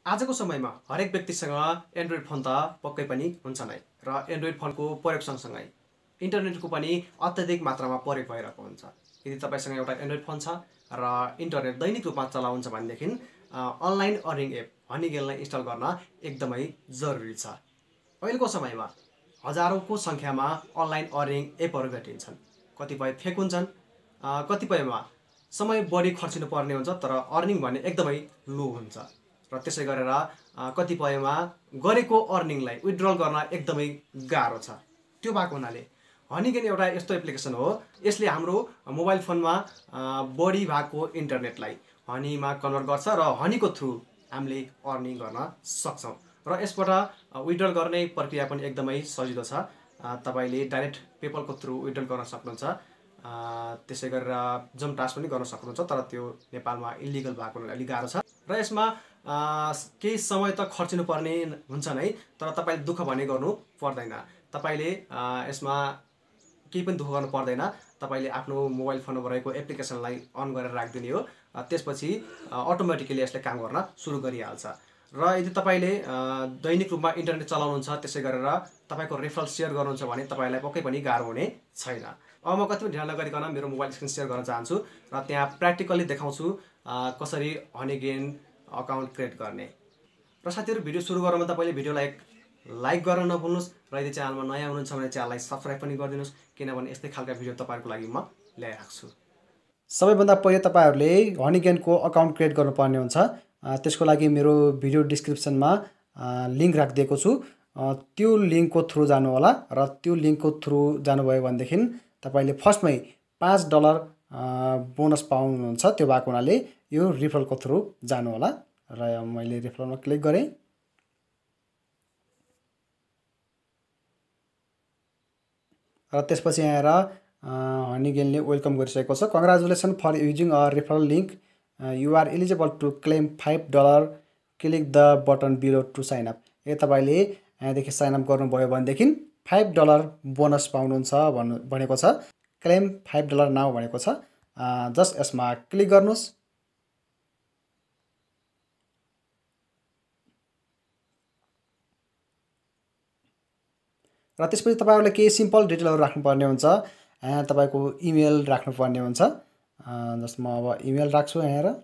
आजको समयमा हरेक व्यक्तिसँग एन्ड्रोइड फोन त पक्कै पनि हुन्छ नै र एन्ड्रोइड फोनको प्रयोग सँगसँगै इन्टरनेटको पनि अत्याधिक मात्रामा प्रयोग भइरहेको हुन्छ। यदि तपाईसँग एउटा एन्ड्रोइड फोन छ र इन्टरनेट दैनिक रूपमा चलाउँछ भनेदेखि अनलाइन अर्निङ एप हनीगेनलाई इन्स्टल गर्न एकदमै जरुरी छ। अहिलेको समयमा हजारौंको संख्यामा अनलाइन अर्निङ एपहरू भेटिन्छन्। कतिपय फेक हुन्छन्, कतिपयमा समय बढी खर्चिनु पर्ने हुन्छ तर अर्निङ भने एकदमै लो हुन्छ र त्यसै गरेर कतिपयमा गरेको अर्निङलाई विथड्रल गर्न एकदमै गाह्रो छ। त्यो भएको हुनाले हनीगेन एउटा यस्तो एप्लिकेसन हो, यसले हाम्रो मोबाइल फोनमा बढी भएको इन्टरनेटलाई हनीमा कन्भर्ट गर्छ र हनीको थ्रु हामीले अर्निङ गर्न सक्छौँ र यसबाट विथड्रल गर्ने प्रक्रिया पनि एकदमै सजिलो छ। तपाईले डाइरेक्ट पेपलको थ्रु विथड्रल गर्न सक्नुहुन्छ। त्यसै गरेर जम ट्रान्सफर पनि गर्न सक्नुहुन्छ तर त्यो नेपालमा इलिगल भएको हुनाले अलि गाह्रो छ र यसमा केही समय त खर्चिनु पर्ने हुन्छ नै तर तपाईले दुःख भने गर्नु पर्दैन। तपाईले यसमा केही पनि दुःख गर्नु पर्दैन। तपाईले आफ्नो मोबाइल फोनमा रहेको एप्लिकेसनलाई अन गरेर राखिदिने हो, त्यसपछि अटोमेटिकली यसले काम गर्न सुरु गरिहाल्छ। र यदि तपाईले दैनिक रूपमा इन्टरनेट चलाउनुहुन्छ त्यसै गरेर तपाईको रेफरल सेयर गर्नुहुन्छ भने तपाईलाई पक्कै पनि गाह्रो हुने छैन। अब म कति पनि ढिला नगरिकन मेरो मोबाइल स्क्रिन सेयर गर्न चाहन्छु र त्यहाँ प्र्याक्टिकली देखाउँछु कसरी हनीगेन अकाउन्ट क्रिएट गर्ने। र साथीहरु, भिडियो सुरु गर्नुमा तपाईले भिडियोलाई लाइक गर्न नभुल्नुस् र यदि च्यानलमा नयाँ हुनुहुन्छ भने च्यानललाई सब्स्क्राइब पनि गरिदिनुस् किनभने यस्तै खालका भिडियो तपाईहरुको लागि म ल्याइराख्छु छु। सबैभन्दा पहिले तपाईहरुले हनीगेनको अकाउन्ट क्रिएट गर्नुपर्ने हुन्छ। त्यसको लागि मेरो भिडियो डिस्क्रिप्सनमा लिंक राखिदिएको छु। त्यो लिंकको थ्रु जानु होला र त्यो लिंकको थ्रु जानुभयो भनेदेखि तपाईले फर्स्टमै $5 बोनस पाउनुहुन्छ। त्यो भएको हुनाले यो रिफरलको थ्रु जानु होला र मैले रिफरलमा क्लिक गरेँ। र त्यसपछि यहाँ आएर हनीगेनले वेलकम गरिसकेको छ। Congratulations for using a referral link, you are eligible to claim $5, click the button below to sign up. तपाईले यहाँदेखि साइन अप गर्नुभयो भनेदेखि $5 बोनस पाउनुहुन्छ भनेको छ। क्लेम $5 नाउ भनेको छ। जस्ट यसमा क्लिक गर्नुस्। र त्यसपछि तपाईहरुले केही सिम्पल डिटेलहरु राख्नुपर्ने हुन्छ। यहाँ तपाईको इमेल राख्नुपर्ने हुन्छ। जस्ट म अब इमेल राख्छु यहाँ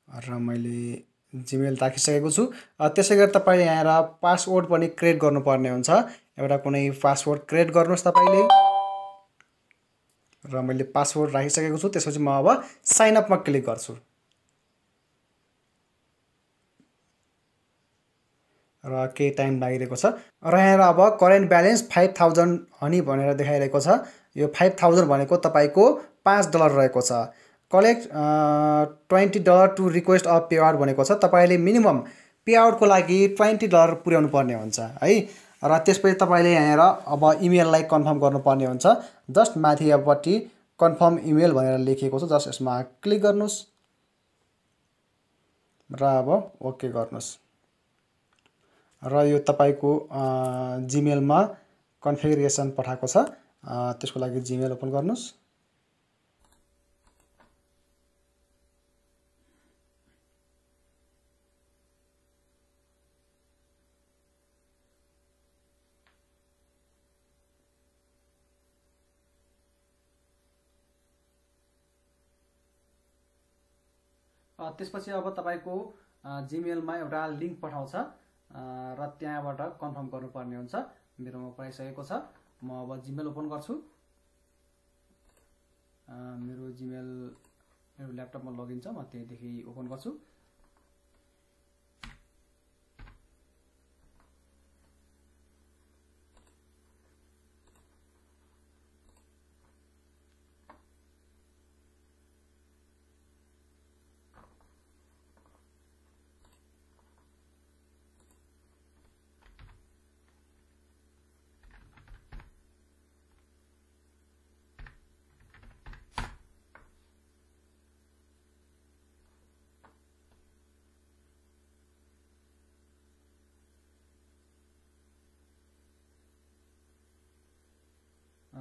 र मैले जीमेल राखिसकेको छु। त्यसै गरी तपाईले यहाँ आएर पासवर्ड पनि क्रिएट गर्नुपर्ने हुन्छ। एउटा कुनै पासवर्ड क्रिएट गर्नुस् तपाईले। र मैले पासवर्ड राखिसकेको छु। त्यसपछि म अब साइन अपमा क्लिक गर्छु। र केही टाइम लागिरहेको छ र यहाँ अब करेन्ट ब्यालेन्स 5000 हनी भनेर देखाइरहेको छ। यो 5000 भनेको तपाईको $5 रहेको छ। Collect $20 to request a payout भनेको छ। तपाईले मिनिमम पेआउटको लागि $20 पुर्याउनु पर्ने हुन्छ है। र त्यसपछि तपाईले यहाँ अब इमेललाई कन्फर्म गर्नुपर्ने हुन्छ। जस्ट माथिपट्टि कन्फर्म इमेल भनेर लेखिएको छ। जस्ट यसमा क्लिक गर्नुस् र अब ओके गर्नुस्। र यो तपाईको जीमेलमा कन्फिगरेसन पठाएको छ। त्यसको लागि जीमेल ओपन गर्नुस्। त्यसपछि अब तपाईको जीमेलमा एउटा लिंक पठाउँछ र त्यहाँबाट कन्फर्म गर्नुपर्ने हुन्छ। मेरोमा पठाइसकेको छ। म अब जीमेल ओपन गर्छु। मेरो जीमेल मेरो ल्यापटपमा लगइन छ। म त्यहीदेखि ओपन गर्छु।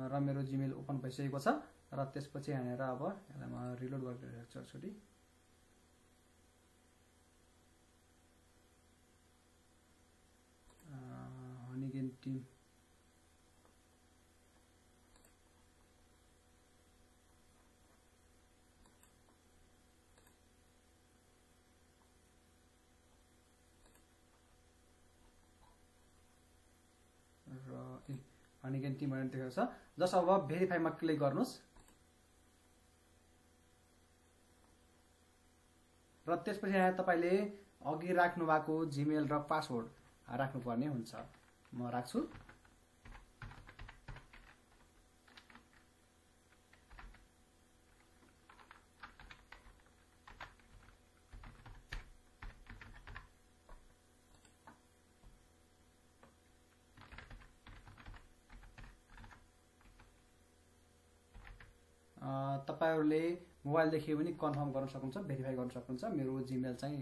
र मेरो जिमेल ओपन भइसकेको छ र त्यसपछि यहाँनिर अब यसलाई म रिलोड गरिरहेको छु एकचोटि। हनीगेन टिम हनीगेन टिम भनेर देखेको छ। जस्ट अब भेरिफाईमा क्लिक गर्नुस् र त्यसपछि यहाँ तपाईले अघि राख्नु भएको जिमेल र पासवर्ड राख्नुपर्ने हुन्छ। म राख्छु। तपाईहरुले मोबाइलदेखि पनि कन्फर्म गर्न सक्नुहुन्छ, भेरिफाई गर्न सक्नुहुन्छ। मेरो जिमेल चाहिँ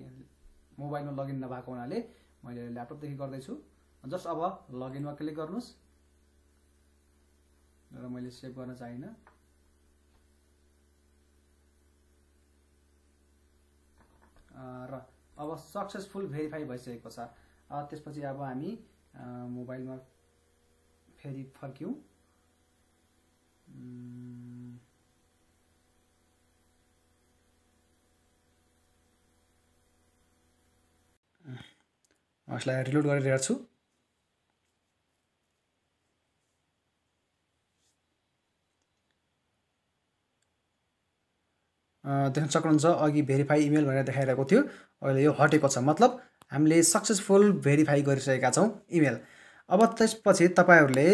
मोबाइलमा लगइन नभएको हुनाले मैले ल्यापटपदेखि गर्दैछु। जस्ट अब लगइनमा क्लिक गर्नुस् र मैले सेभ गर्न चाहिन्न। र अब सक्सेसफुल भेरिफाई भइसकेको छ। त्यसपछि अब हामी मोबाइलमा फेरि फर्क्यौं। यसलाई रिलोड गरिरहेको छु। देख्न सक्नुहुन्छ अघि भेरिफाई इमेल भनेर देखाइरहेको थियो, अहिले यो हटेको छ। मतलब हामीले सक्सेसफुल भेरिफाई गरिसकेका छौं इमेल। अब त्यसपछि तपाईहरुले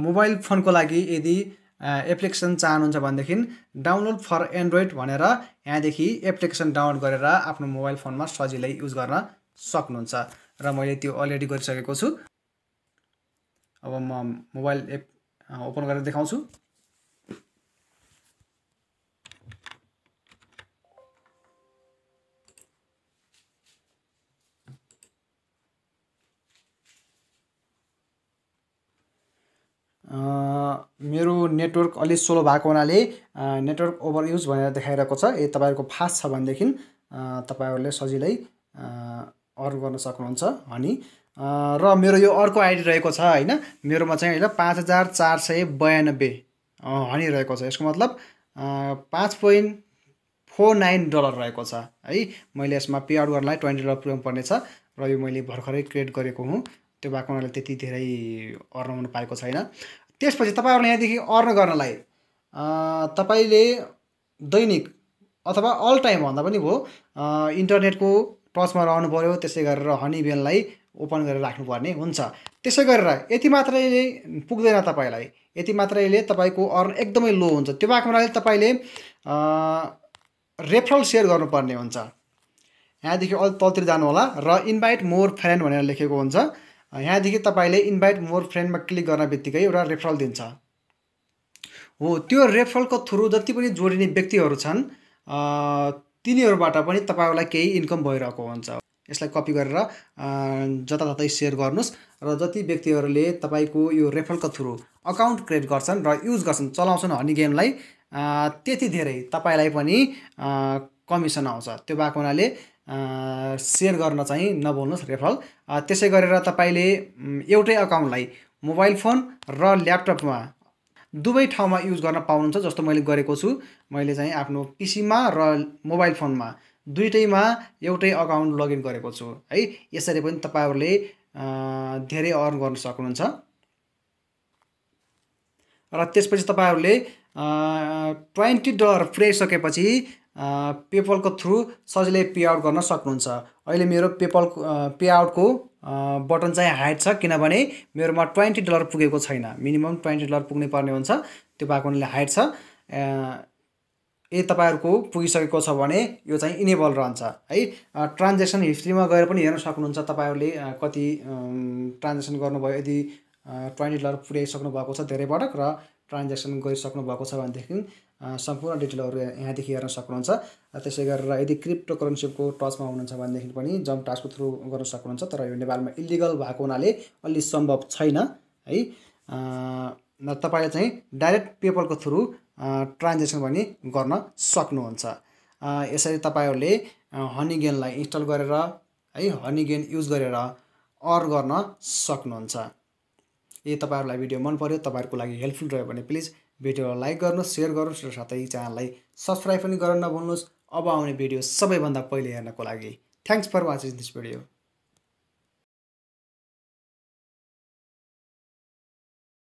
मोबाइल फोनको लागि यदि एप्लिकेसन चाहनुहुन्छ भनेदेखि डाउनलोड फर एन्ड्रोइड भनेर यहाँदेखि एप्लिकेसन डाउनलोड गरेर आफ्नो मोबाइल फोनमा सजिलै युज गर्न सक्नुहुन्छ र मैले त्यो अलरेडी गरिसकेको छु। अब म मोबाइल एप ओपन गरेर देखाउँछु। मेरो नेटवर्क अलि स्लो भएको हुनाले नेटवर्क ओभर युज भनेर देखाइरहेको छ। यदि तपाईहरुको फास्ट छ भनेदेखि तपाईहरुले सजिलै अर्न गर्न सक्नुहुन्छ हनी। र मेरो यो अर्को आइडी रहेको छ हैन, मेरोमा चाहिँ हैन 5492 हनी रहेको छ। यसको मतलब $5.49 रहेको छ है। मैले यसमा पे आउट गर्नलाई $20 पुर्याउनु पर्ने छ र यो मैले भर्खरै क्रिएट गरेको हुँ। त्यो भएको हुनाले त्यति धेरै अर्न हुन पाएको छैन। त्यसपछि तपाईहरुले यहाँदेखि अर्न गर्नलाई तपाईले दैनिक अथवा अल टाइम भन्दा पनि भयो इन्टरनेटको टचमा रहनु पर्यो। त्यसै गरेर हनीबेनलाई ओपन गरेर राख्नुपर्ने हुन्छ। त्यसै गरेर यति मात्रैले पुग्दैन तपाईलाई। यति मात्रैले तपाईको अर्न एकदमै लो हुन्छ। त्यो भएको हुनाले तपाईले रेफरल शेयर गर्नुपर्ने हुन्छ। यहाँदेखि अल तलतिर जानु होला र इन्भाइट मोर फ्रेन्ड भनेर लेखेको हुन्छ। यहाँदेखि तपाईले इन्भाइट मोर फ्रेन्डमा क्लिक गर्न बित्तिकै एउटा रेफरल दिन्छ। हो, त्यो रेफरलको थ्रु जति पनि जोडिने व्यक्तिहरू छन् तिनीहरूबाट पनि तपाईहरुलाई केही इन्कम भइरहेको हुन्छ। यसलाई कपी गरेर जताततै शेयर गर्नुस् र जति व्यक्तिहरूले तपाईको यो रेफरलको थ्रु अकाउन्ट क्रिएट गर्छन् र युज गर्छन्, चलाउँछन् हनीगेमलाई, त्यति धेरै तपाईलाई पनि कमिसन आउँछ। त्यो भएको हुनाले शेयर गर्न चाहिँ नभुल्नुस् रेफरल। त्यसै गरेर तपाईले एउटै अकाउन्टलाई मोबाइल फोन र ल्यापटपमा दुवै ठाउँमा युज गर्न पाउनुहुन्छ। जस्तो मैले गरेको छु। मैले चाहिँ आफ्नो पीसीमा र मोबाइल फोनमा दुईटैमा एउटै अकाउन्ट लगइन गरेको छु है। यसरी पनि तपाईहरुले धेरै अर्न गर्न सक्नुहुन्छ। र त्यसपछि तपाईहरुले $20 पुर्याइसकेपछि पेपलको थ्रु सजिलै पे आउट गर्न सक्नुहुन्छ। अहिले मेरो पेपल पे आउटको बटन चाहिँ हाइड छ किनभने मेरोमा $20 पुगेको छैन। मिनिमम $20 पुग्नै पर्ने हुन्छ। त्यो भएको हुनाले हाइड छ। यदि तपाईहरुको पुगिसकेको छ भने यो चाहिँ इनेबल रहन्छ है। ट्रान्ज्याक्सन हिस्ट्रीमा गएर पनि हेर्न सक्नुहुन्छ तपाईहरुले कति ट्रान्ज्याक्सन गर्नुभयो। यदि $20 पुर्याइसक्नु भएको छ धेरै पटक र ट्रान्ज्याक्सन गरिसक्नु भएको छ भनेदेखि सम्पूर्ण डिटेलहरु यहाँदेखि हेर्न सक्नुहुन्छ। त्यसै गरेर यदि क्रिप्टो करेन्सीको टचमा हुनुहुन्छ भनेदेखि पनि जम्प टास्कको थ्रु गर्न सक्नुहुन्छ। तर यो नेपालमा इलिगल भएको हुनाले अलि सम्भव छैन है। तपाईँले चाहिँ डाइरेक्ट पेपलको थ्रु ट्रान्जेक्सन पनि गर्न सक्नुहुन्छ। यसरी तपाईँहरूले हनीगेनलाई इन्स्टल गरेर है हनीगेन युज गरेर अर्न गर्न सक्नुहुन्छ। यदि तपाईँहरूलाई भिडियो मन पर्यो, तपाईँहरूको लागि हेल्पफुल रह्यो भने प्लिज भिडियोलाई लाइक गर्नुहोस्, सेयर गर्नुहोस् र साथै च्यानललाई सब्सक्राइब पनि गर्न नभुल्नुहोस् अब आउने भिडियो सबैभन्दा पहिले हेर्नको लागि। Thanks for watching this video.